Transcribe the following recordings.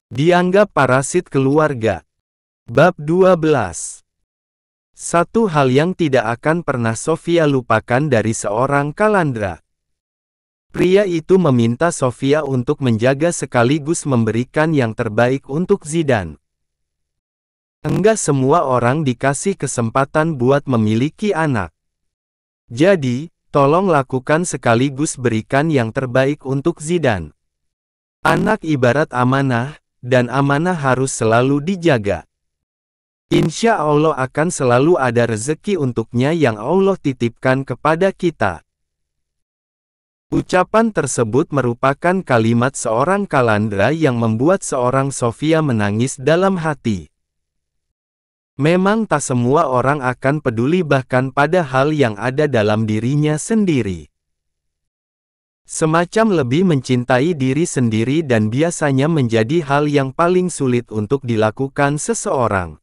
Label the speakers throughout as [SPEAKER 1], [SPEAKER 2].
[SPEAKER 1] Dianggap parasit keluarga. Bab 12. Satu hal yang tidak akan pernah Sofia lupakan dari seorang Kalandra. Pria itu meminta Sofia untuk menjaga sekaligus memberikan yang terbaik untuk Zidane. Enggak semua orang dikasih kesempatan buat memiliki anak. Jadi, tolong lakukan sekaligus berikan yang terbaik untuk Zidane. Anak ibarat amanah, dan amanah harus selalu dijaga. Insya Allah akan selalu ada rezeki untuknya yang Allah titipkan kepada kita. Ucapan tersebut merupakan kalimat seorang Kalandra yang membuat seorang Sofia menangis dalam hati. Memang tak semua orang akan peduli bahkan pada hal yang ada dalam dirinya sendiri. Semacam lebih mencintai diri sendiri dan biasanya menjadi hal yang paling sulit untuk dilakukan seseorang.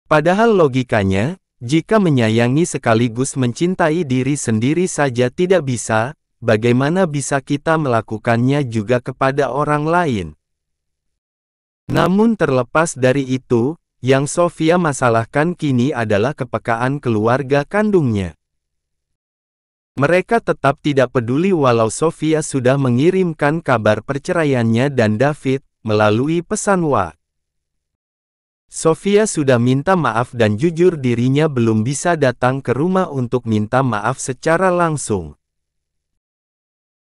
[SPEAKER 1] Padahal logikanya, jika menyayangi sekaligus mencintai diri sendiri saja tidak bisa, bagaimana bisa kita melakukannya juga kepada orang lain? Namun terlepas dari itu, yang Sofia masalahkan kini adalah kepekaan keluarga kandungnya. Mereka tetap tidak peduli walau Sofia sudah mengirimkan kabar perceraiannya dan David, melalui pesan WA. Sofia sudah minta maaf dan jujur dirinya belum bisa datang ke rumah untuk minta maaf secara langsung.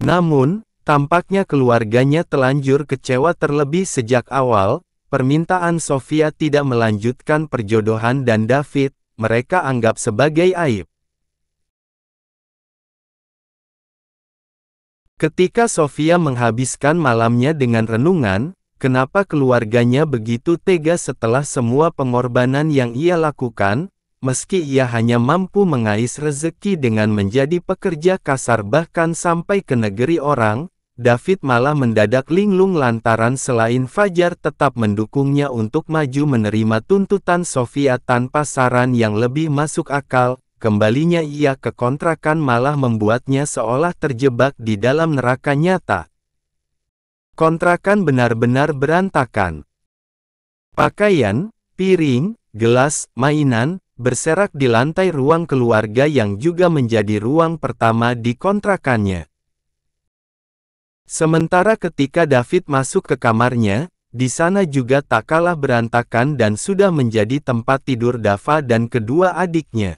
[SPEAKER 1] Namun, tampaknya keluarganya telanjur kecewa terlebih sejak awal, permintaan Sofia tidak melanjutkan perjodohan dan David, mereka anggap sebagai aib. Ketika Sofia menghabiskan malamnya dengan renungan, kenapa keluarganya begitu tega setelah semua pengorbanan yang ia lakukan, meski ia hanya mampu mengais rezeki dengan menjadi pekerja kasar bahkan sampai ke negeri orang, David malah mendadak linglung lantaran selain Fajar tetap mendukungnya untuk maju menerima tuntutan Sofia tanpa saran yang lebih masuk akal. Kembalinya ia ke kontrakan malah membuatnya seolah terjebak di dalam neraka nyata. Kontrakan benar-benar berantakan. Pakaian, piring, gelas, mainan, berserak di lantai ruang keluarga yang juga menjadi ruang pertama di kontrakannya. Sementara ketika David masuk ke kamarnya, di sana juga tak kalah berantakan dan sudah menjadi tempat tidur Dava dan kedua adiknya.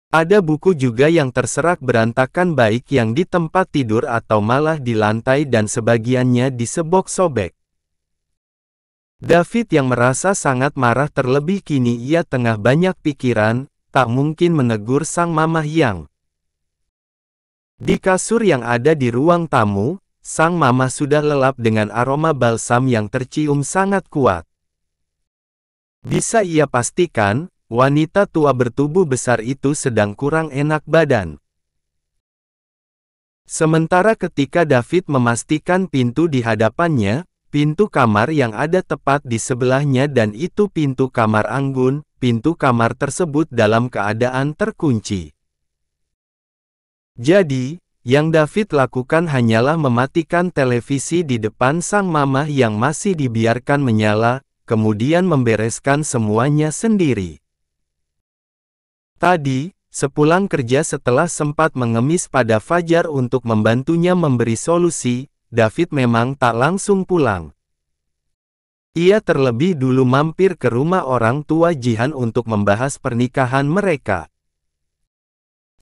[SPEAKER 1] Ada buku juga yang terserak berantakan baik yang di tempat tidur atau malah di lantai dan sebagiannya disebok-sobek. David yang merasa sangat marah terlebih kini ia tengah banyak pikiran, tak mungkin menegur sang mama Yang. Di kasur yang ada di ruang tamu, sang mama sudah lelap dengan aroma balsam yang tercium sangat kuat. Bisa ia pastikan, wanita tua bertubuh besar itu sedang kurang enak badan. Sementara ketika David memastikan pintu di hadapannya, pintu kamar yang ada tepat di sebelahnya dan itu pintu kamar Anggun, pintu kamar tersebut dalam keadaan terkunci. Jadi, yang David lakukan hanyalah mematikan televisi di depan sang mama yang masih dibiarkan menyala, kemudian membereskan semuanya sendiri. Tadi, sepulang kerja setelah sempat mengemis pada Fajar untuk membantunya memberi solusi, David memang tak langsung pulang. Ia terlebih dulu mampir ke rumah orang tua Jihan untuk membahas pernikahan mereka.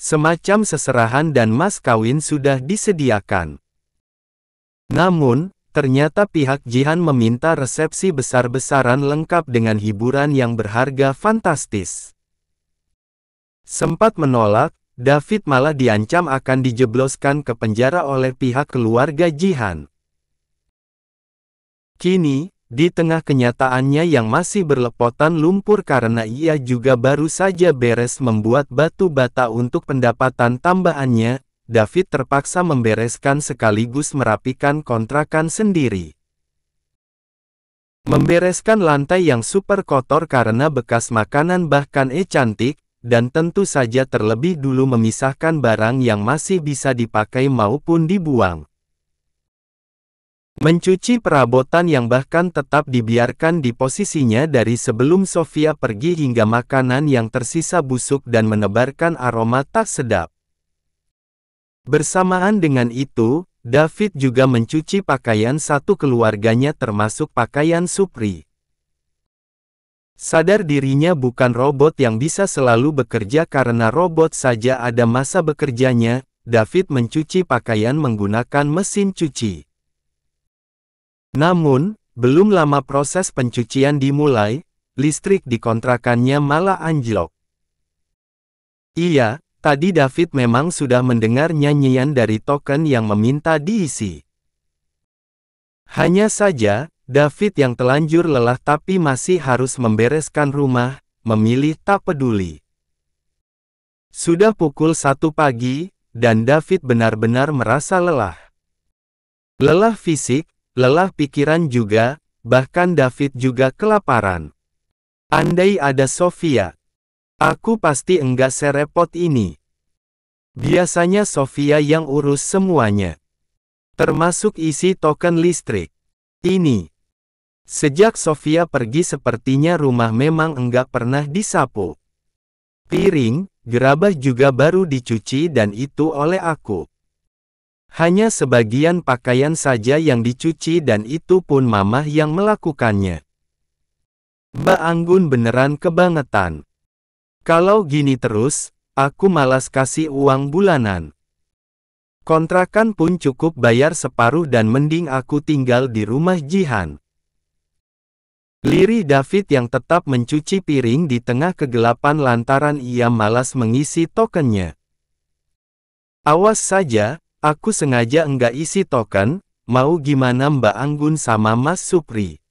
[SPEAKER 1] Semacam seserahan dan mas kawin sudah disediakan. Namun, ternyata pihak Jihan meminta resepsi besar-besaran lengkap dengan hiburan yang berharga fantastis. Sempat menolak, David malah diancam akan dijebloskan ke penjara oleh pihak keluarga Jihan. Kini, di tengah kenyataannya yang masih berlepotan lumpur karena ia juga baru saja beres membuat batu bata untuk pendapatan tambahannya, David terpaksa membereskan sekaligus merapikan kontrakan sendiri. Membereskan lantai yang super kotor karena bekas makanan bahkan cantik, dan tentu saja terlebih dulu memisahkan barang yang masih bisa dipakai maupun dibuang. Mencuci perabotan yang bahkan tetap dibiarkan di posisinya dari sebelum Sofia pergi hingga makanan yang tersisa busuk dan menebarkan aroma tak sedap. Bersamaan dengan itu, David juga mencuci pakaian satu keluarganya termasuk pakaian Supri. Sadar dirinya bukan robot yang bisa selalu bekerja karena robot saja ada masa bekerjanya, David mencuci pakaian menggunakan mesin cuci. Namun, belum lama proses pencucian dimulai, listrik di kontrakannya malah anjlok. Iya, tadi David memang sudah mendengar nyanyian dari token yang meminta diisi. Hanya saja, David yang telanjur lelah tapi masih harus membereskan rumah, memilih tak peduli. Sudah pukul 1 pagi, dan David benar-benar merasa lelah. Lelah fisik, lelah pikiran juga, bahkan David juga kelaparan. Andai ada Sofia, aku pasti enggak serepot ini. Biasanya Sofia yang urus semuanya. Termasuk isi token listrik. Ini. Sejak Sofia pergi sepertinya rumah memang enggak pernah disapu. Piring, gerabah juga baru dicuci dan itu oleh aku. Hanya sebagian pakaian saja yang dicuci dan itu pun mamah yang melakukannya. Mbak Anggun beneran kebangetan. Kalau gini terus, aku malas kasih uang bulanan. Kontrakan pun cukup bayar separuh dan mending aku tinggal di rumah Jihan. Lirih David yang tetap mencuci piring di tengah kegelapan lantaran ia malas mengisi tokennya. Awas saja. Aku sengaja enggak isi token, mau gimana Mbak Anggun sama Mas Supri.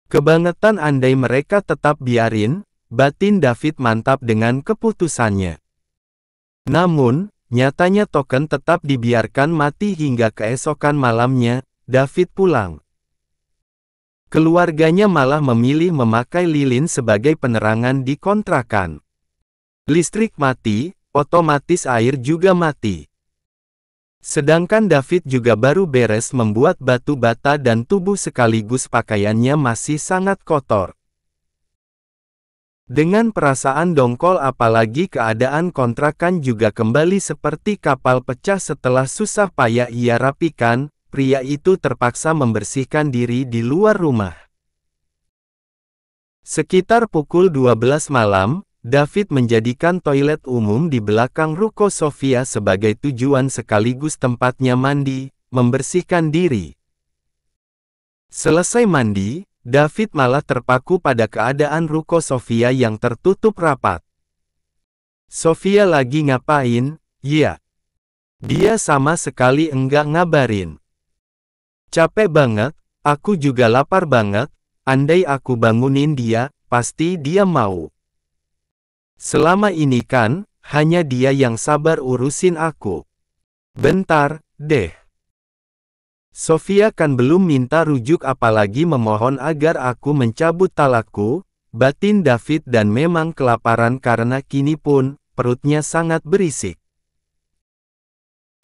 [SPEAKER 1] Kebangetan andai mereka tetap biarin, batin David mantap dengan keputusannya. Namun, nyatanya token tetap dibiarkan mati hingga keesokan malamnya, David pulang. Keluarganya malah memilih memakai lilin sebagai penerangan di kontrakan. Listrik mati, otomatis air juga mati. Sedangkan David juga baru beres membuat batu bata dan tubuh sekaligus pakaiannya masih sangat kotor. Dengan perasaan dongkol apalagi keadaan kontrakan juga kembali seperti kapal pecah setelah susah payah ia rapikan, pria itu terpaksa membersihkan diri di luar rumah. Sekitar pukul 12 malam, David menjadikan toilet umum di belakang ruko Sofia sebagai tujuan sekaligus tempatnya mandi, membersihkan diri. Selesai mandi, David malah terpaku pada keadaan ruko Sofia yang tertutup rapat. Sofia lagi ngapain? Ya. Dia sama sekali enggak ngabarin. Capek banget, aku juga lapar banget, andai aku bangunin dia, pasti dia mau. Selama ini kan, hanya dia yang sabar urusin aku. Bentar, deh. Sofia kan belum minta rujuk apalagi memohon agar aku mencabut talakku, batin David dan memang kelaparan karena kini pun, perutnya sangat berisik.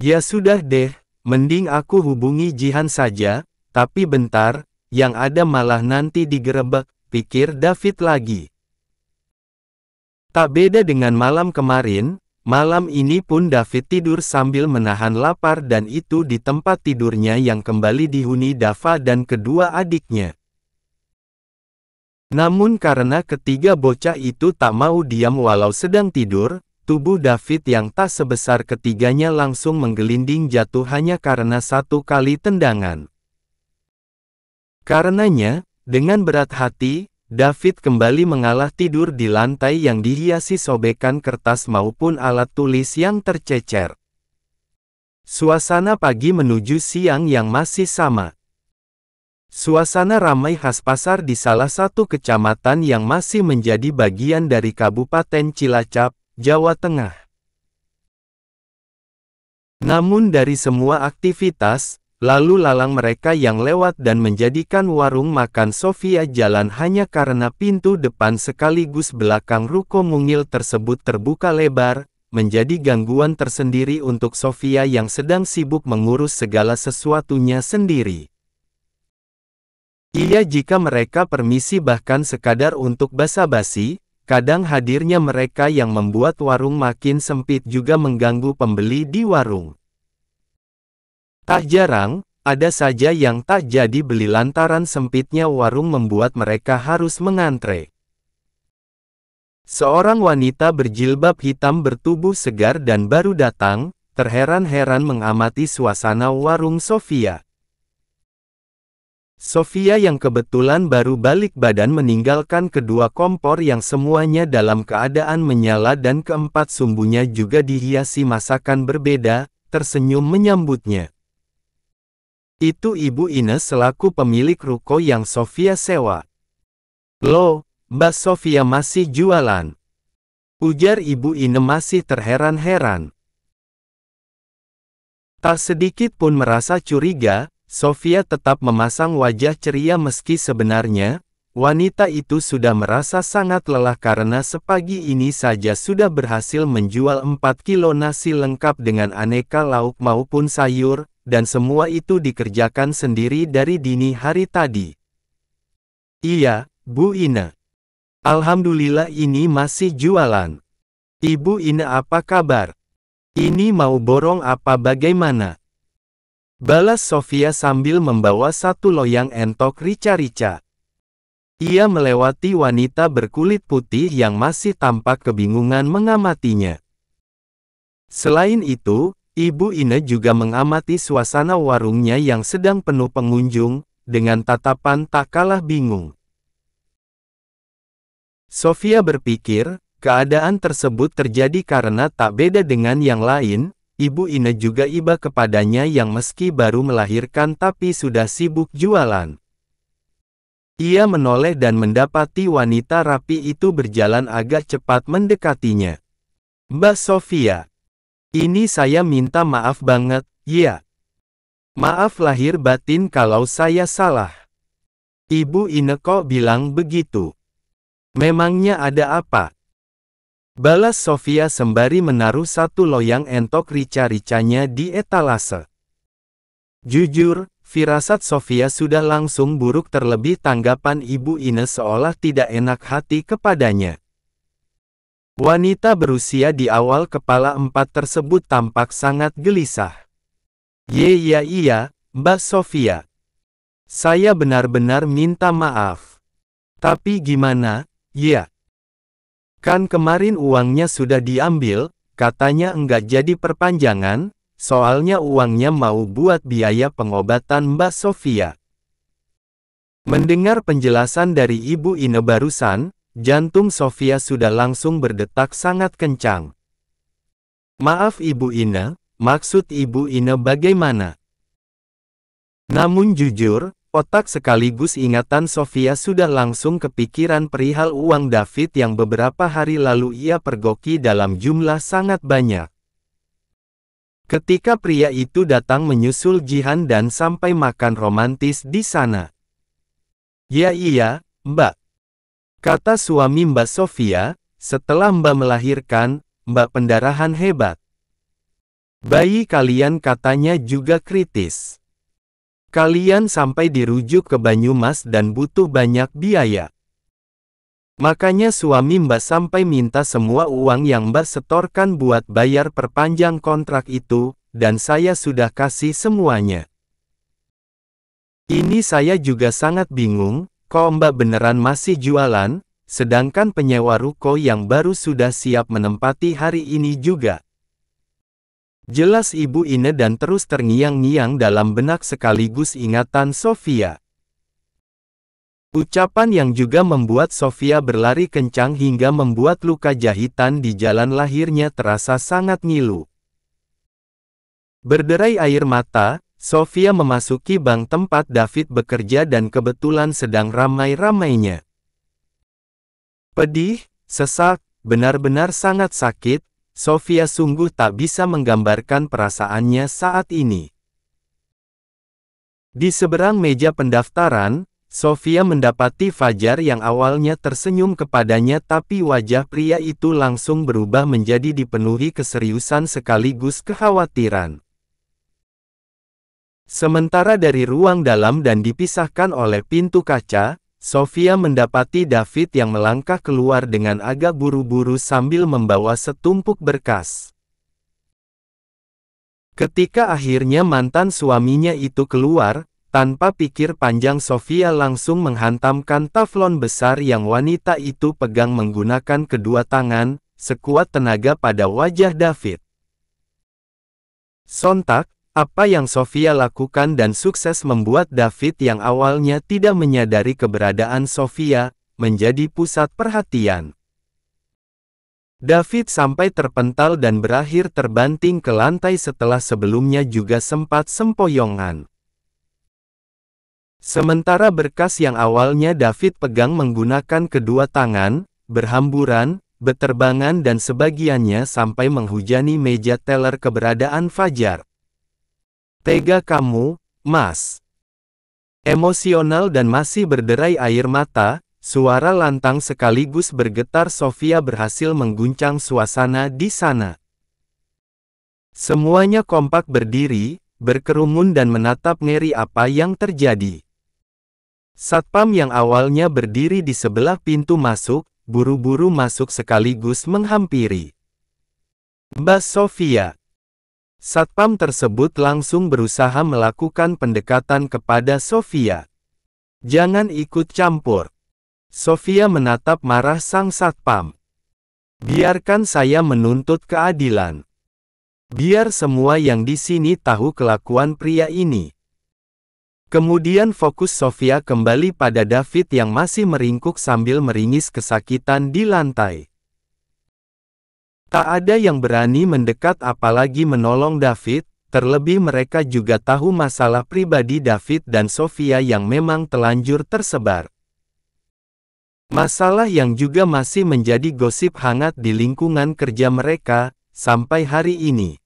[SPEAKER 1] Ya sudah deh, mending aku hubungi Jihan saja, tapi bentar, yang ada malah nanti digerebek, pikir David lagi. Tak beda dengan malam kemarin, malam ini pun David tidur sambil menahan lapar dan itu di tempat tidurnya yang kembali dihuni Dava dan kedua adiknya. Namun karena ketiga bocah itu tak mau diam walau sedang tidur, tubuh David yang tak sebesar ketiganya langsung menggelinding jatuh hanya karena satu kali tendangan. Karenanya, dengan berat hati, David kembali mengalah tidur di lantai yang dihiasi sobekan kertas maupun alat tulis yang tercecer. Suasana pagi menuju siang yang masih sama. Suasana ramai khas pasar di salah satu kecamatan yang masih menjadi bagian dari Kabupaten Cilacap, Jawa Tengah. Namun dari semua aktivitas, lalu lalang mereka yang lewat dan menjadikan warung makan Sofia jalan hanya karena pintu depan sekaligus belakang ruko mungil tersebut terbuka lebar, menjadi gangguan tersendiri untuk Sofia yang sedang sibuk mengurus segala sesuatunya sendiri. Iya, jika mereka permisi bahkan sekadar untuk basa-basi, kadang hadirnya mereka yang membuat warung makin sempit juga mengganggu pembeli di warung. Tak jarang, ada saja yang tak jadi beli lantaran sempitnya warung membuat mereka harus mengantre. Seorang wanita berjilbab hitam bertubuh segar dan baru datang, terheran-heran mengamati suasana warung Sofia. Sofia yang kebetulan baru balik badan meninggalkan kedua kompor yang semuanya dalam keadaan menyala dan keempat sumbunya juga dihiasi masakan berbeda, tersenyum menyambutnya. Itu Ibu Ines selaku pemilik ruko yang Sofia sewa. "Loh, Mbak Sofia masih jualan?" ujar Ibu Ine masih terheran-heran. Tak sedikit pun merasa curiga, Sofia tetap memasang wajah ceria meski sebenarnya, wanita itu sudah merasa sangat lelah karena sepagi ini saja sudah berhasil menjual 4 kilo nasi lengkap dengan aneka lauk maupun sayur, dan semua itu dikerjakan sendiri dari dini hari tadi. "Iya, Bu Ine. Alhamdulillah ini masih jualan. Ibu Ine apa kabar? Ini mau borong apa bagaimana?" balas Sofia sambil membawa satu loyang entok rica-rica. Ia melewati wanita berkulit putih yang masih tampak kebingungan mengamatinya. Selain itu, Ibu Ine juga mengamati suasana warungnya yang sedang penuh pengunjung, dengan tatapan tak kalah bingung. Sofia berpikir, keadaan tersebut terjadi karena tak beda dengan yang lain. Ibu Ine juga iba kepadanya yang meski baru melahirkan tapi sudah sibuk jualan. Ia menoleh dan mendapati wanita rapi itu berjalan agak cepat mendekatinya. "Mbak Sofia, ini saya minta maaf banget, ya. Maaf lahir batin kalau saya salah." "Ibu Ine kok bilang begitu? Memangnya ada apa?" balas Sofia sembari menaruh satu loyang entok rica-ricanya di etalase. Jujur, firasat Sofia sudah langsung buruk terlebih tanggapan Ibu Ine seolah tidak enak hati kepadanya. Wanita berusia di awal kepala 4 tersebut tampak sangat gelisah. Iya, Mbak Sofia. Saya benar-benar minta maaf. Tapi gimana, ya? Kan kemarin uangnya sudah diambil, katanya enggak jadi perpanjangan, soalnya uangnya mau buat biaya pengobatan Mbak Sofia." Mendengar penjelasan dari Ibu Ine barusan, jantung Sofia sudah langsung berdetak sangat kencang. "Maaf Ibu Ine, maksud Ibu Ine bagaimana?" Namun jujur, otak sekaligus ingatan Sofia sudah langsung kepikiran perihal uang David yang beberapa hari lalu ia pergoki dalam jumlah sangat banyak. Ketika pria itu datang menyusul Jihan dan sampai makan romantis di sana. "Ya iya, Mbak," kata suami Mbak Sofia, "setelah Mbak melahirkan, Mbak pendarahan hebat. Bayi kalian katanya juga kritis. Kalian sampai dirujuk ke Banyumas dan butuh banyak biaya. Makanya suami Mbak sampai minta semua uang yang Mbak setorkan buat bayar perpanjang kontrak itu, dan saya sudah kasih semuanya. Ini saya juga sangat bingung, kok Mbak beneran masih jualan, sedangkan penyewa ruko yang baru sudah siap menempati hari ini juga." Jelas Ibu Ine dan terus terngiang-ngiang dalam benak sekaligus ingatan Sofia. Ucapan yang juga membuat Sofia berlari kencang hingga membuat luka jahitan di jalan lahirnya terasa sangat ngilu. Berderai air mata, Sofia memasuki bank tempat David bekerja dan kebetulan sedang ramai-ramainya. Pedih, sesak, benar-benar sangat sakit. Sofia sungguh tak bisa menggambarkan perasaannya saat ini. Di seberang meja pendaftaran, Sofia mendapati Fajar yang awalnya tersenyum kepadanya, tapi wajah pria itu langsung berubah menjadi dipenuhi keseriusan sekaligus kekhawatiran. Sementara dari ruang dalam dan dipisahkan oleh pintu kaca, Sofia mendapati David yang melangkah keluar dengan agak buru-buru sambil membawa setumpuk berkas. Ketika akhirnya mantan suaminya itu keluar, tanpa pikir panjang Sofia langsung menghantamkan teflon besar yang wanita itu pegang menggunakan kedua tangan, sekuat tenaga pada wajah David. Sontak, apa yang Sofia lakukan dan sukses membuat David yang awalnya tidak menyadari keberadaan Sofia, menjadi pusat perhatian. David sampai terpental dan berakhir terbanting ke lantai setelah sebelumnya juga sempat sempoyongan. Sementara berkas yang awalnya David pegang menggunakan kedua tangan, berhamburan, beterbangan dan sebagiannya sampai menghujani meja teller keberadaan Fajar. "Tega kamu, Mas." Emosional dan masih berderai air mata, suara lantang sekaligus bergetar Sofia berhasil mengguncang suasana di sana. Semuanya kompak berdiri, berkerumun dan menatap ngeri apa yang terjadi. Satpam yang awalnya berdiri di sebelah pintu masuk, buru-buru masuk sekaligus menghampiri Mbak Sofia. Satpam tersebut langsung berusaha melakukan pendekatan kepada Sofia. "Jangan ikut campur." Sofia menatap marah sang satpam. "Biarkan saya menuntut keadilan. Biar semua yang di sini tahu kelakuan pria ini." Kemudian fokus Sofia kembali pada David yang masih meringkuk sambil meringis kesakitan di lantai. Tak ada yang berani mendekat apalagi menolong David, terlebih mereka juga tahu masalah pribadi David dan Sofia yang memang telanjur tersebar. Masalah yang juga masih menjadi gosip hangat di lingkungan kerja mereka, sampai hari ini.